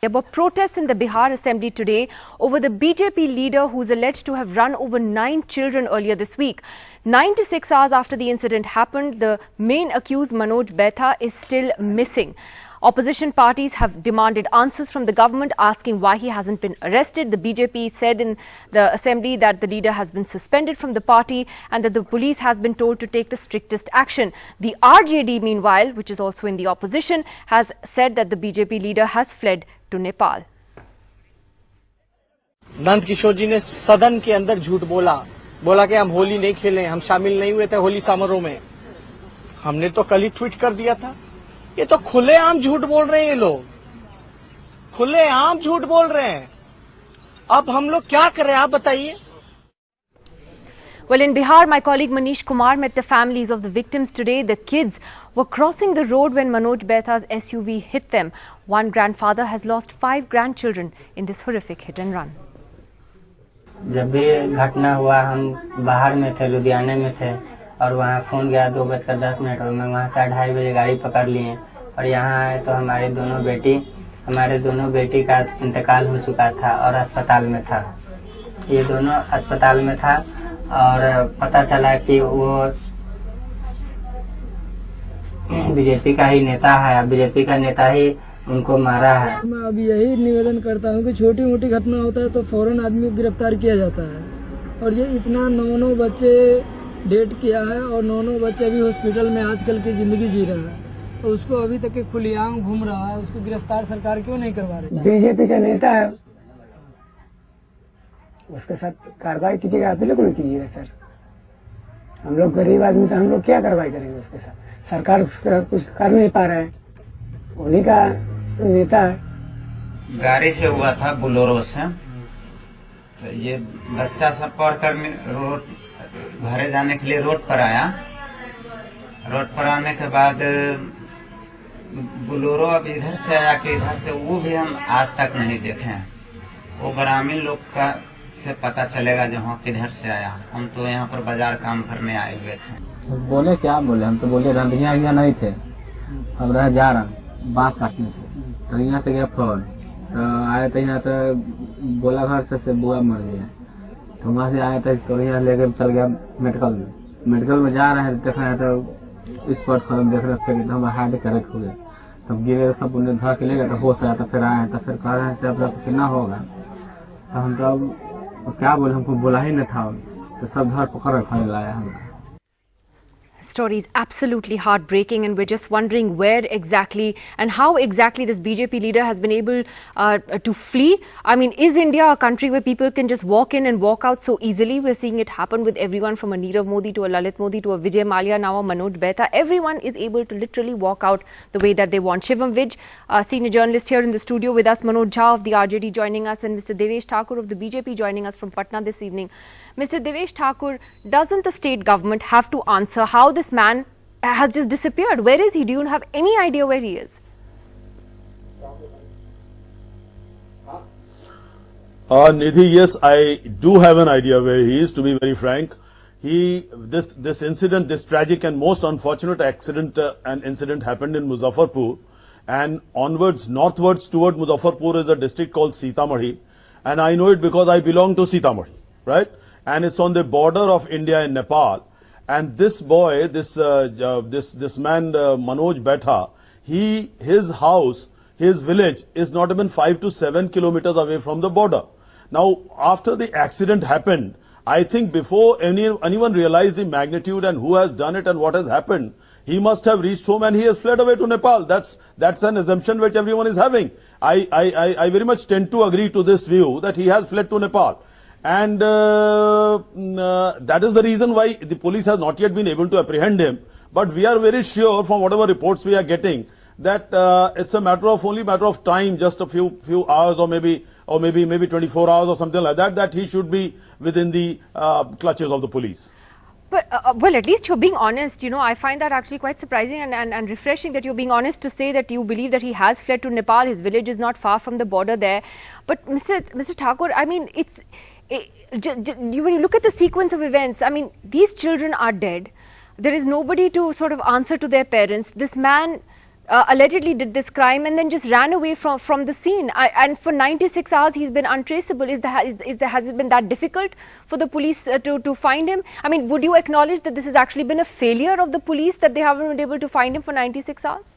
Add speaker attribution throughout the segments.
Speaker 1: There were protests in the Bihar assembly today over the BJP leader who's alleged to have run over 9 children earlier this week. 96 hours after the incident happened, the main accused Manoj Betha is still missing. Opposition parties have demanded answers from the government asking why he hasn't been arrested. The BJP said in the assembly that the leader has been suspended from the party and that the police has been told to take the strictest action. The RJD, meanwhile, which is also in the opposition, has said that the BJP leader has fled to Nepal.
Speaker 2: Nand Kishore जी ने सदन के अंदर झूठ बोला कि हम होली नहीं खेले, हम शामिल नहीं हुए थे होली समारोह में। हमने तो कल ही ट्वीट कर दिया था। ये तो खुलेआम झूठ बोल रहे हैं, ये लोग खुलेआम झूठ बोल रहे हैं। अब हम लोग क्या करें, आप बताइए।
Speaker 1: Well, in Bihar, my colleague Nitish Kumar met the families of the victims today. The kids were crossing the road when Manoj Betha's SUV hit them. One grandfather has lost 5 grandchildren in this horrific hit and run.
Speaker 3: जब भी घटना हुआ हम बाहर में थे, लुधियाने में थे और वहाँ फोन गया 2:10 और मैं वहाँ से 2:30 बजे गाड़ी पकड़ लिए और यहाँ आए तो हमारे दोनों बेटी का इंतकाल हो चुका था और अस्पताल में था। ये दोनों अस्पताल में था और पता चला कि वो बीजेपी का ही नेता है, बीजेपी का नेता ही उनको मारा है।
Speaker 4: मैं अब यही निवेदन करता हूँ कि छोटी मोटी घटना होता है तो फौरन आदमी गिरफ्तार किया जाता है और ये इतना 9 बच्चे डेट किया है और 9 बच्चे अभी हॉस्पिटल में आजकल की जिंदगी जी रहा है और उसको अभी तक खुलेआम घूम रहा है, उसको गिरफ्तार सरकार क्यों नहीं करवा रही?
Speaker 5: बीजेपी का नेता है, उसके साथ कार्रवाई कीजिएगा, बिल्कुल कीजिएगा सर। हम लोग गरीब आदमी तो हम लोग क्या कार्रवाई करेंगे उसके साथ? सरकार उसके साथ कुछ कर नहीं पा रहे हैं, उन्हीं का नेता है।
Speaker 6: गाड़ी से हुआ था, बोलेरो से। तो ये बच्चा सब पढ़ कर रोड घरे जाने के लिए रोड पर आया। रोड पर आने के बाद बोलेरो अब इधर से आया कि इधर से, वो भी हम आज तक नहीं देखे हैं। वो ग्रामीण लोग का से पता चलेगा जो हाँ किधर से आया। हम तो यहाँ पर बाजार काम करने आए हुए थे।
Speaker 7: बोले क्या बोले, हम तो बोले रंधिया यहाँ नहीं थे, हम रह जा रहे बांस काटने थे। तो यहाँ से गया फ्रॉड, तो आए थे यहाँ तो बोला घर से बुआ मर गया। तो वहाँ से आए थे तो यहाँ लेके चल गया मेडिकल में जा रहे हैं, देख रहे हैं तो स्पॉट खत्म, देख रहे थे तो हम हार्ड करेक्ट हो गया। तब गिरे सब उन्हें धर के ले गए तो होश आया, तो फिर आए तो फिर कह रहे हैं से अब कुछ ना होगा। तो हम तो क्या बोले, हमको बोला ही नहीं था, तो सब धर पकड़ रखा लाया हमको।
Speaker 1: Story is absolutely heartbreaking, and we're just wondering where exactly and how exactly this BJP leader has been able to flee. I mean, is India a country where people can just walk in and walk out so easily? We're seeing it happen with everyone from a Nirav Modi to a Lalit Modi to a Vijay Mallya, now a Manoj Betha. Everyone is able to literally walk out the way that they want. Shivam Vij, senior journalist here in the studio with us, Manoj Jha of the RJD joining us, and Mr. Devesh Thakur of the BJP joining us from Patna this evening. Mr. Devesh Thakur, doesn't the state government have to answer how this man has just disappeared? Where is he? Do you have any idea where he is?
Speaker 8: Nidhi, yes, I do have an idea where he is, to be very frank. This incident, this tragic and most unfortunate accident and incident happened in Muzaffarpur, and onwards, northwards toward Muzaffarpur is a district called Sitamarhi, and I know it because I belong to Sitamarhi, right? And it's on the border of India and Nepal. And this boy, this man, Manoj Betha, his house, his village is not even 5 to 7 kilometers away from the border. Now, after the accident happened, I think before anyone realized the magnitude and who has done it and what has happened, he must have reached home and he has fled away to Nepal. That's an assumption which everyone is having. I very much tend to agree to this view that he has fled to Nepal. And that is the reason why the police has not yet been able to apprehend him. But we are very sure from whatever reports we are getting that it's a matter of time, just a few hours or maybe 24 hours or something like that, that he should be within the clutches of the police.
Speaker 1: But, well, at least you're being honest. You know, I find that actually quite surprising and refreshing that you're being honest to say that you believe that he has fled to Nepal. His village is not far from the border there. But Mr. Thakur, I mean, when you look at the sequence of events, I mean, these children are dead. There is nobody to sort of answer to their parents. This man allegedly did this crime and then just ran away from the scene. And for 96 hours he's been untraceable. Has it been that difficult for the police to find him? I mean, would you acknowledge that this has actually been a failure of the police, that they haven't been able to find him for 96 hours?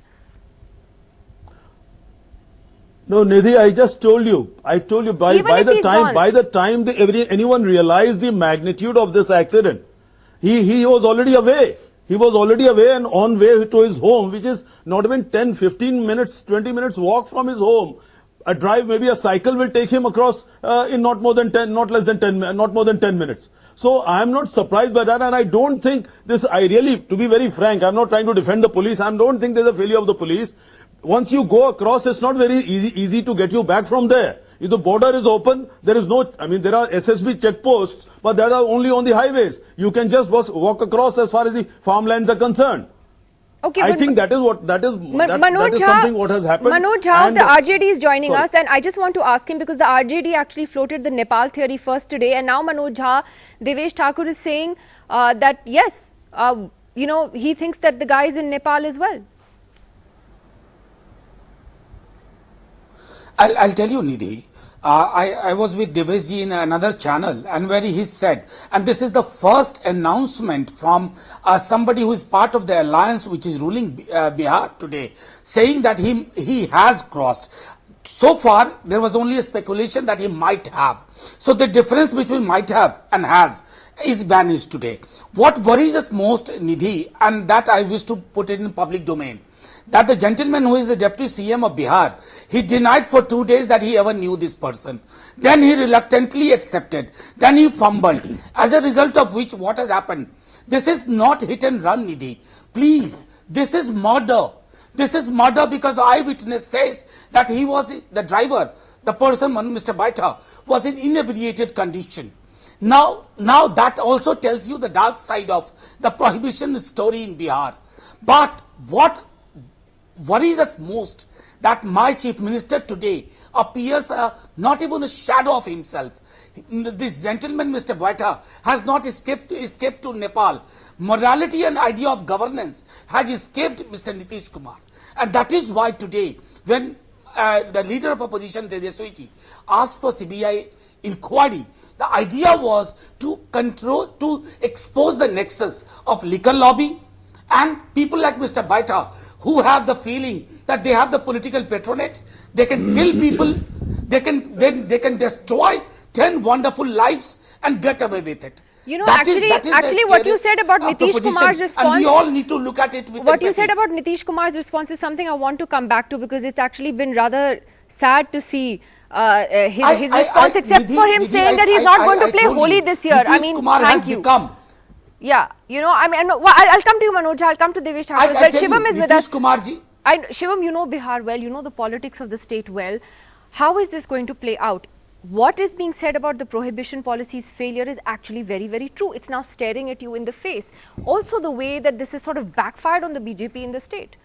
Speaker 8: No, Nidhi, I just told you. I told you by the time anyone realized the magnitude of this accident, he was already away. He was already away and on way to his home, which is not even 10, 15 minutes, 20 minutes walk from his home. A drive, maybe a cycle will take him across in not more than 10 minutes. So I am not surprised by that, and I don't think this, to be very frank, I'm not trying to defend the police. I don't think there's a failure of the police. Once you go across, it's not very easy to get you back from there. If the border is open, there is no, there are SSB checkposts, but that are only on the highways. You can just walk across as far as the farmlands are concerned.
Speaker 1: Okay,
Speaker 8: I think that is something what has happened.
Speaker 1: Manoj Jha, the RJD is joining us, and I just want to ask him, because the RJD actually floated the Nepal theory first today, and now Manoj Jha, Devesh Thakur is saying that yes, he thinks that the guy is in Nepal as well.
Speaker 9: I'll tell you, Nidhi. I was with Deveshji in another channel, and where he said, and this is the first announcement from somebody who is part of the alliance which is ruling Bihar today, saying that he has crossed. So far, there was only a speculation that he might have. So the difference between might have and has is vanished today. What worries us most, Nidhi, and that I wish to put it in public domain, that the gentleman who is the deputy CM of Bihar, he denied for 2 days that he ever knew this person. Then he reluctantly accepted. Then he fumbled. As a result of which, what has happened? This is not hit and run, Nidhi. Please, this is murder. This is murder because the eyewitness says that he was, the driver, the person, Mr. Baita, was in inebriated condition. Now that also tells you the dark side of the prohibition story in Bihar. But what worries us most, that my chief minister today appears not even a shadow of himself. This gentleman, Mr. Baita, has not escaped to Nepal. Morality and idea of governance has escaped Mr. Nitish Kumar. And that is why today, when the leader of opposition, Tejaswiji, asked for CBI inquiry, the idea was to expose the nexus of liquor lobby and people like Mr. Baita, who have the feeling that they have the political patronage, they can kill people, they can destroy 10 wonderful lives and get away with it.
Speaker 1: Actually, what you said about Nitish Kumar's response,
Speaker 9: and we all need to look at it with
Speaker 1: what you said about Nitish Kumar's response is something I want to come back to, because it's actually been rather sad to see his response, except for him saying that he's not going to play Holi this year. I mean, thank you. Yeah, I'll come to you, Manoj. I'll come to Devesh Thakur. But Shivam is with us. Shivam, you know Bihar well, you know the politics of the state well. How is this going to play out? What is being said about the prohibition policy's failure is actually very, very true. It's now staring at you in the face. Also, the way that this is sort of backfired on the BJP in the state.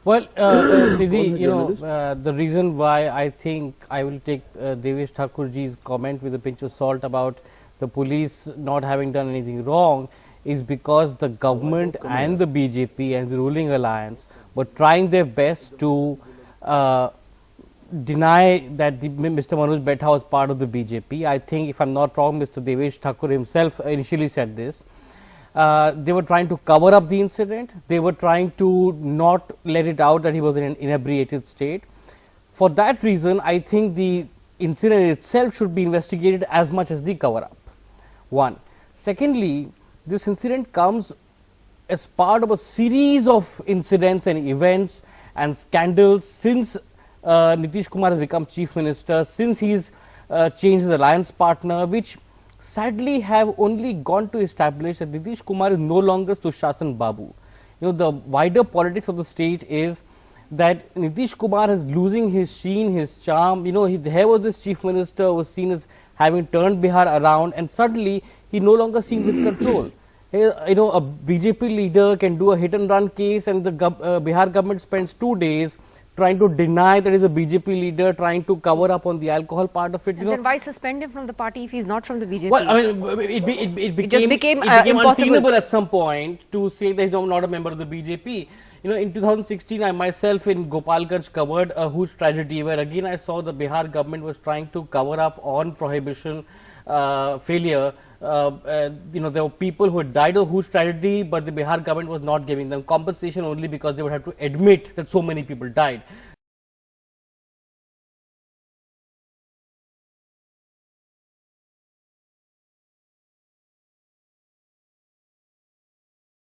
Speaker 10: Well, Nidhi, the reason why I think I will take Devesh Thakurji's comment with a pinch of salt about the police not having done anything wrong is because the government and the BJP and the ruling alliance were trying their best to deny that Mr. Manoj Baita was part of the BJP. I think, if I'm not wrong, Mr. Devesh Thakur himself initially said this. They were trying to cover up the incident. They were trying to not let it out that he was in an inebriated state. For that reason, I think the incident itself should be investigated as much as the cover-up. One. Secondly, this incident comes as part of a series of incidents and events and scandals since Nitish Kumar has become chief minister, since he's changed his alliance partner, which sadly have only gone to establish that Nitish Kumar is no longer Sushashan Babu. The wider politics of the state is that Nitish Kumar is losing his sheen, his charm. There was this chief minister who was seen as having turned Bihar around, and suddenly he no longer seems with control. A BJP leader can do a hit and run case, and the Bihar government spends 2 days trying to deny that he's a BJP leader, trying to cover up on the alcohol part of it.
Speaker 1: Then why suspend him from the party if he's not from the BJP?
Speaker 10: Well, I mean, it became untenable at some point to say that he's not a member of the BJP. You know, in 2016, I myself in Gopalganj covered a huge tragedy where again I saw the Bihar government was trying to cover up on prohibition failure. You know, there were people who had died of huge tragedy, but the Bihar government was not giving them compensation only because they would have to admit that so many people died.